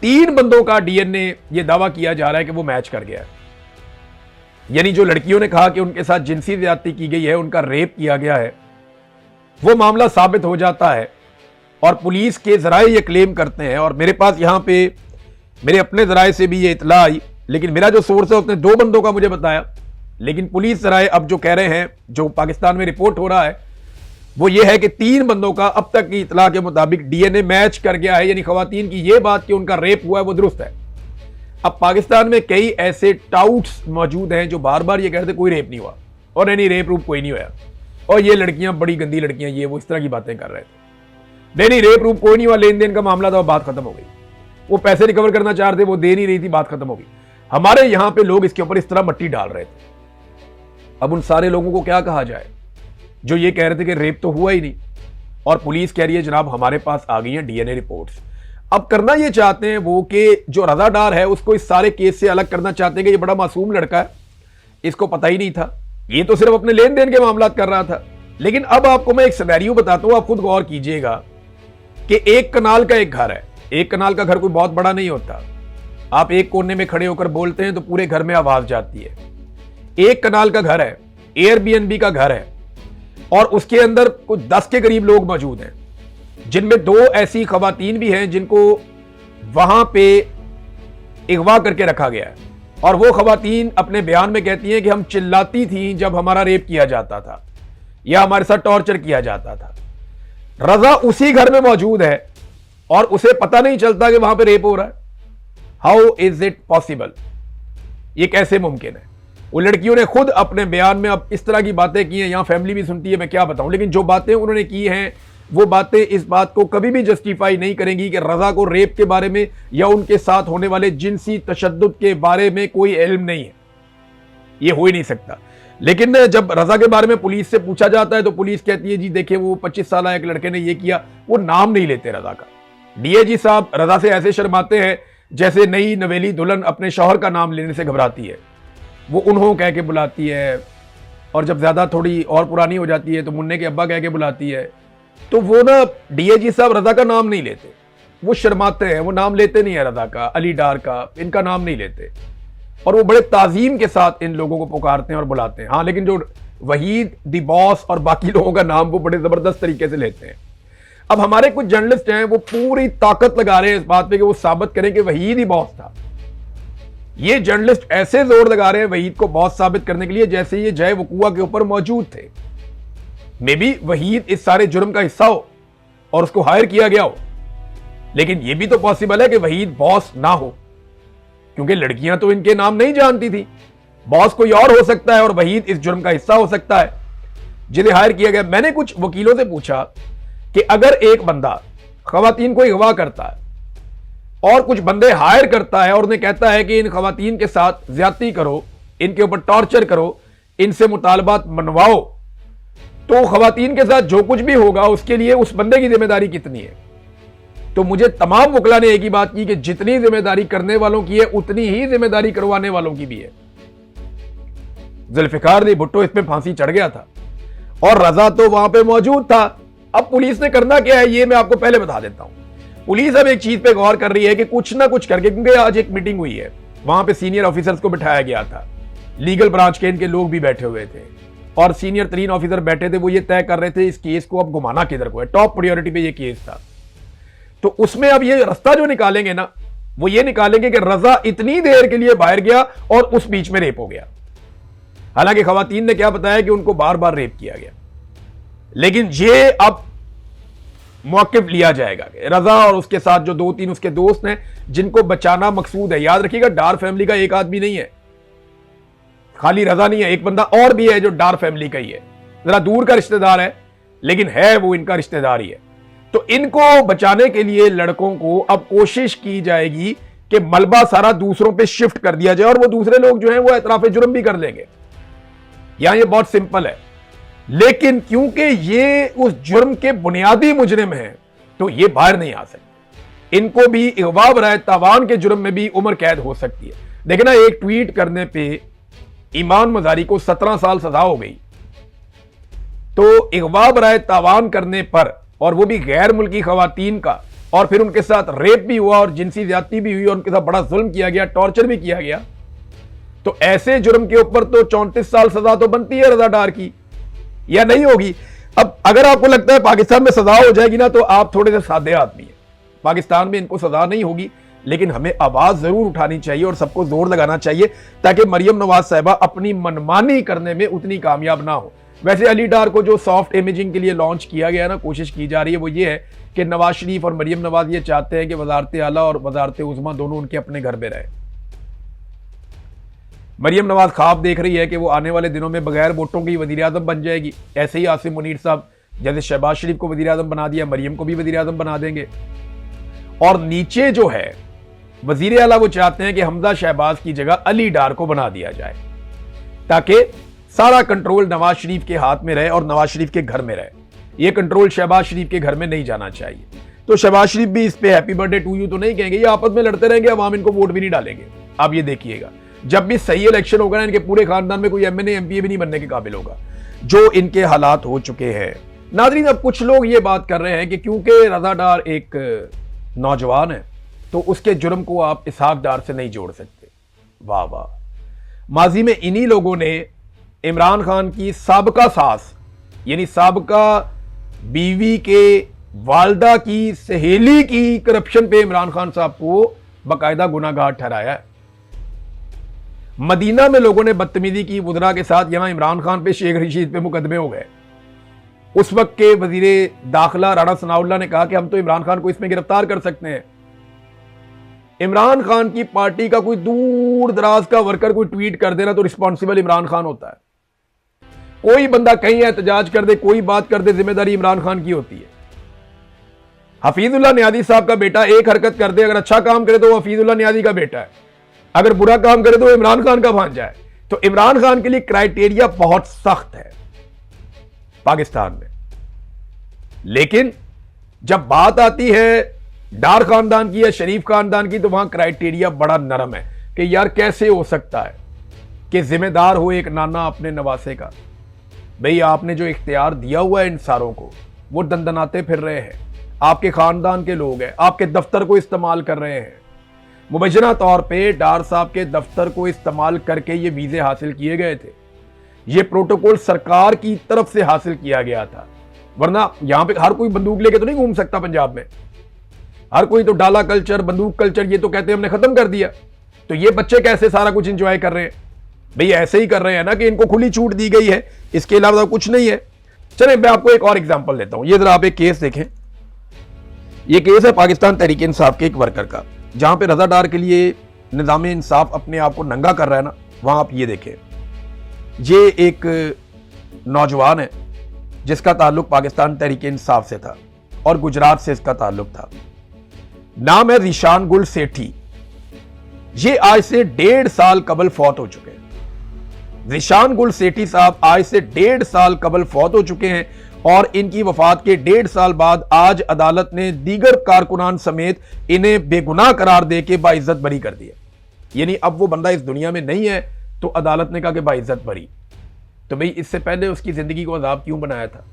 3 बंदों का डीएनए ये दावा किया जा रहा है कि वो मैच कर गया है। यानी जो लड़कियों ने कहा कि उनके साथ जिनसी ज्यादती की गई है, उनका रेप किया गया है, वो मामला साबित हो जाता है और पुलिस के जराए ये क्लेम करते हैं। और मेरे पास यहां पे मेरे अपने जराए से भी ये इतला आई, लेकिन मेरा जो सोर्स है उसने 2 बंदों का मुझे बताया, लेकिन पुलिस जराए अब जो कह रहे हैं, जो पाकिस्तान में रिपोर्ट हो रहा है, वो ये है कि 3 बंदों का अब तक की इतला के मुताबिक डीएनए मैच कर गया है। यानी खवातीन की ये बात कि उनका रेप हुआ है वो दुरुस्त है। अब पाकिस्तान में कई ऐसे टाउट्स मौजूद हैं जो बार बार ये कहते कोई रेप नहीं हुआ और नहीं रेप रूप कोई नहीं हुआ और ये लड़कियां बड़ी गंदी लड़कियां, ये वो इस तरह की बातें कर रहे थे। नहीं रेप रूप कोई नहीं हुआ, लेन देन का मामला था, बात खत्म हो गई। वो पैसे रिकवर करना चाह रहे थे, वो दे नहीं रही थी, बात खत्म हो गई। हमारे यहां पे लोग इसके ऊपर इस तरह मट्टी डाल रहे थे। अब उन सारे लोगों को क्या कहा जाए जो ये कह रहे थे कि रेप तो हुआ ही नहीं, और पुलिस कह रही है जनाब हमारे पास आ गई है डीएनए रिपोर्ट्स। अब करना ये चाहते हैं वो कि जो रजा डार है उसको इस सारे केस से अलग करना चाहते हैं कि ये बड़ा मासूम लड़का है, इसको पता ही नहीं था, ये तो सिर्फ अपने लेन देन के मामला कर रहा था। लेकिन अब आपको मैं एक सिनेरियो बताता हूं, आप खुद गौर कीजिएगा कि 1 कनाल का एक घर है। 1 कनाल का घर कोई बहुत बड़ा नहीं होता, आप एक कोने में खड़े होकर बोलते हैं तो पूरे घर में आवाज जाती है। 1 कनाल का घर है, एयरबीएनबी का घर है, और उसके अंदर कुछ 10 के करीब लोग मौजूद हैं, जिनमें 2 ऐसी खवातीन भी हैं जिनको वहां पे अगवा करके रखा गया है। और वो खवातीन अपने बयान में कहती हैं कि हम चिल्लाती थी जब हमारा रेप किया जाता था या हमारे साथ टॉर्चर किया जाता था। रजा उसी घर में मौजूद है और उसे पता नहीं चलता कि वहां पे रेप हो रहा है। How is it possible? ये कैसे मुमकिन है? वो लड़कियों ने खुद अपने बयान में अब इस तरह की बातें की हैं, यहां फैमिली भी सुनती है, मैं क्या बताऊं। लेकिन जो बातें उन्होंने की हैं वो बातें इस बात को कभी भी जस्टिफाई नहीं करेंगी कि रजा को रेप के बारे में या उनके साथ होने वाले जिनसी तशद्दुद के बारे में कोई इल्म नहीं है। ये हो ही नहीं सकता। लेकिन जब रजा के बारे में पुलिस से पूछा जाता है तो पुलिस कहती है जी देखिए वो 25 साल एक लड़के ने ये किया। वो नाम नहीं लेते रजा का। डीएजी साहब रजा से ऐसे शर्माते हैं जैसे नई नवेली दुल्हन अपने शौहर का नाम लेने से घबराती है। वो उन्हों कह के बुलाती है, और जब ज्यादा थोड़ी और पुरानी हो जाती है तो मुन्ने के अब्बा कह के बुलाती है। तो वो ना डीएजी साहब रजा का नाम नहीं लेते, वो शर्माते हैं, वो नाम लेते नहीं है रजा का, अली डार का, इनका नाम नहीं लेते, और वो बड़े ताजीम के साथ इन लोगों को पुकारते हैं और बुलाते हैं। हाँ, लेकिन जो वहीद दी बॉस और बाकी लोगों का नाम वो बड़े जबरदस्त तरीके से लेते हैं। अब हमारे कुछ जर्नलिस्ट हैं वो पूरी ताकत लगा रहे हैं इस बात पे कि वो साबित करें कि वहीद ही बॉस था। ये जर्नलिस्ट ऐसे जोर लगा रहे हैं वहीद को बॉस साबित करने के लिए जैसे ये जय वकुआ के ऊपर मौजूद थे। मे बी वहीद इस सारे जुर्म का हिस्सा हो और उसको हायर किया गया हो, लेकिन यह भी तो पॉसिबल है कि वहीद बॉस ना हो, क्योंकि लड़कियां तो इनके नाम नहीं जानती थी। बॉस कोई और हो सकता है और वहीद इस जुर्म का हिस्सा हो सकता है जिन्हें हायर किया गया। मैंने कुछ वकीलों से पूछा कि अगर एक बंदा खवातीन को अगवा करता है और कुछ बंदे हायर करता है और उन्हें कहता है कि इन खवातीन के साथ ज्यादती करो, इनके ऊपर टॉर्चर करो, इनसे मुतालबात मनवाओ, तो खवातीन के साथ जो कुछ भी होगा उसके लिए उस बंदे की जिम्मेदारी कितनी है? तो मुझे तमाम वकला ने एक ही बात की कि जितनी जिम्मेदारी करने वालों की है उतनी ही जिम्मेदारी करवाने वालों की भी है। जुल्फिकार अली भुट्टो इसमें फांसी चढ़ गया था और रजा तो वहां पे मौजूद था। अब पुलिस ने करना क्या है ये मैं आपको पहले बता देता हूं। पुलिस अब एक चीज पे गौर कर रही है कि कुछ ना कुछ करके, क्योंकि आज एक मीटिंग हुई है, वहां पे सीनियर ऑफिसर्स को बिठाया गया था, लीगल ब्रांच के इनके लोग भी बैठे हुए थे और सीनियर 3 ऑफिसर बैठे थे। वो ये तय कर रहे थे इस केस को अब घुमाना किधर को है। टॉप प्रायोरिटी पे ये केस था। तो उसमें अब ये रास्ता जो निकालेंगे ना, वो ये निकालेंगे कि रजा इतनी देर के लिए बाहर गया और उस बीच में रेप हो गया। हालांकि खवातीन ने क्या बताया कि उनको बार बार रेप किया गया, लेकिन ये अब मौकिफ लिया जाएगा कि रजा और उसके साथ जो 2-3 उसके दोस्त हैं जिनको बचाना मकसूद है। याद रखिएगा डार फैमिली का एक आदमी नहीं है, खाली रजा नहीं है, एक बंदा और भी है जो डार फैमिली का ही है, जरा दूर का रिश्तेदार है लेकिन है वो इनका रिश्तेदार ही है। तो इनको बचाने के लिए लड़कों को अब कोशिश की जाएगी कि मलबा सारा दूसरों पे शिफ्ट कर दिया जाए और वो दूसरे लोग जो हैं वो एतराफे जुर्म भी कर लेंगे। यहां ये बहुत सिंपल है, लेकिन क्योंकि ये उस जुर्म के बुनियादी मुजरिम हैं तो ये बाहर नहीं आ सकते। इनको भी अगवा बराए तावान के जुर्म में भी उम्र कैद हो सकती है। देखना, एक ट्वीट करने पे ईमान मजारी को 17 साल सजा हो गई, तो अगवा बराए तावान करने पर, और वो भी गैर मुल्की खवातीन का, और फिर उनके साथ रेप भी हुआ और जिनसी ज्यादती भी हुई और उनके साथ बड़ा जुल्म किया गया, टॉर्चर भी किया गया, तो ऐसे जुर्म के ऊपर तो 34 साल सजा तो बनती है रजा डार की, या नहीं होगी? अब अगर आपको लगता है पाकिस्तान में सजा हो जाएगी ना, तो आप थोड़े से सादे आदमी हैं। पाकिस्तान में इनको सजा नहीं होगी, लेकिन हमें आवाज जरूर उठानी चाहिए और सबको जोर लगाना चाहिए ताकि मरियम नवाज साहिबा अपनी मनमानी करने में उतनी कामयाब ना हो। वैसे अली डार को जो सॉफ्ट इमेजिंग के लिए लॉन्च किया गया ना, कोशिश की जा रही है, वो ये है कि नवाज शरीफ और मरियम नवाज ये चाहते हैं कि वजारत आला और वजारत उज़्मा दोनों उनके अपने घर में रहे। मरियम नवाज ख्वाब देख रही है कि वो आने वाले दिनों में बगैर वोटों की वजीर आजम बन जाएगी। ऐसे ही आसिम मुनीर साहब जैसे शहबाज शरीफ को वजीर आजम बना दिया, मरियम को भी वजीर आजम बना देंगे। और नीचे जो है वजीर आला, वो चाहते हैं कि हमजा शहबाज की जगह अली डार को बना दिया जाए ताकि सारा कंट्रोल नवाज शरीफ के हाथ में रहे और नवाज शरीफ के घर में रहे। ये कंट्रोल शहबाज शरीफ के घर में नहीं जाना चाहिए। तो शहबाज शरीफ भी इस पे हैप्पी बर्थडे टू यू तो नहीं कहेंगे, ये आपस में लड़ते रहेंगे, अवाम इनको वोट भी नहीं डालेंगे। आप ये देखिएगा, जब भी सही इलेक्शन होगा ना, इनके पूरे खानदान में कोई एमएनए एमपीए भी नहीं बनने के काबिल होगा, जो इनके हालात हो चुके हैं। नाज़रीन, अब कुछ लोग ये बात कर रहे हैं कि क्योंकि रजा डार एक नौजवान है तो उसके जुर्म को आप इसहाक डार से नहीं जोड़ सकते। वाह वाह। माजी में इन्हीं लोगों ने इमरान खान की साबका सास यानी साबका बीवी के वालदा की सहेली की करप्शन पे इमरान खान साहब को बाकायदा गुनाहगार ठहराया है। मदीना में लोगों ने बदतमीजी की वुज़रा के साथ, यहां इमरान खान पे, शेख रशीद पे मुकदमे हो गए। उस वक्त के वजीर दाखिला राणा सनाउल्लाह ने कहा कि हम तो इमरान खान को इसमें गिरफ्तार कर सकते हैं। इमरान खान की पार्टी का कोई दूर दराज का वर्कर कोई ट्वीट कर देना तो रिस्पॉन्सिबल इमरान खान होता है। कोई बंदा कहीं एहतजाज कर दे, कोई बात कर दे, जिम्मेदारी इमरान खान की होती है। हफीजुल्लाह नियाज़ी साहब का बेटा एक हरकत कर दे, अगर अच्छा काम करे तो वो हफीजुल्लाह नियाज़ी का बेटा है, अगर बुरा काम करे तो इमरान खान का भांजा है। तो इमरान खान के लिए क्राइटेरिया बहुत सख्त है पाकिस्तान में। लेकिन जब बात आती है डार खानदान की या शरीफ खानदान की, तो वहां क्राइटेरिया बड़ा नरम है कि यार कैसे हो सकता है कि जिम्मेदार हो एक नाना अपने नवासे का। भाई, आपने जो इख्तियार दिया हुआ है इन सारों को, वो दंदनाते फिर रहे हैं, आपके खानदान के लोग हैं, आपके दफ्तर को इस्तेमाल कर रहे हैं। मुबैना तौर पे डार साहब के दफ्तर को इस्तेमाल करके ये वीजे हासिल किए गए थे। ये प्रोटोकॉल सरकार की तरफ से हासिल किया गया था, वरना यहां पे हर कोई बंदूक लेके तो नहीं घूम सकता। पंजाब में हर कोई तो डाला कल्चर, बंदूक कल्चर, ये तो कहते हैं हमने खत्म कर दिया। तो ये बच्चे कैसे सारा कुछ एंजॉय कर रहे हैं? भाई ऐसे ही कर रहे हैं ना कि इनको खुली छूट दी गई है, इसके अलावा कुछ नहीं है। चले मैं आपको एक और एग्जांपल देता हूं। ये जरा आप एक केस देखें। ये केस है पाकिस्तान तहरीक इंसाफ के एक वर्कर का, जहां पे रजा डार के लिए निज़ाम इंसाफ अपने आप को नंगा कर रहा है ना। वहां आप ये देखें, ये एक नौजवान है जिसका ताल्लुक पाकिस्तान तहरीक इंसाफ से था और गुजरात से इसका ताल्लुक था। नाम है ज़ीशान गुल सेठी। ये आज से 1.5 साल कबल फौत हो चुके हैं। ज़ीशान गुल सेठी साहब आज से 1.5 साल कबल फौत हो चुके हैं और इनकी वफात के 1.5 साल बाद आज अदालत ने दीगर कारकुनान समेत इन्हें बेगुनाह करार देके बाइज्जत बरी कर दिया। यानी अब वो बंदा इस दुनिया में नहीं है तो अदालत ने कहा कि बाइज्जत बरी। तो भाई इससे पहले उसकी जिंदगी को अजाब क्यों बनाया था?